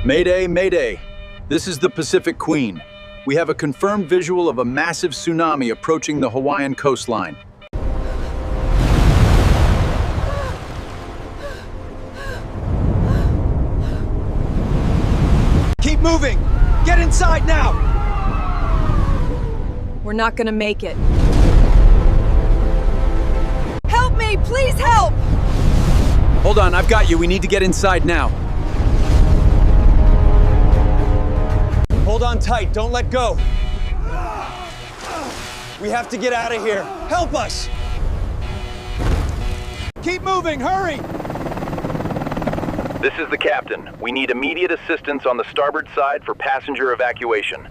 Mayday, mayday. This is the Pacific Queen. We have a confirmed visual of a massive tsunami approaching the Hawaiian coastline. Keep moving! Get inside now! We're not gonna make it. Help me! Please help! Hold on, I've got you. We need to get inside now. Hold on tight, don't let go. We have to get out of here. Help us! Keep moving, hurry! This is the captain. We need immediate assistance on the starboard side for passenger evacuation.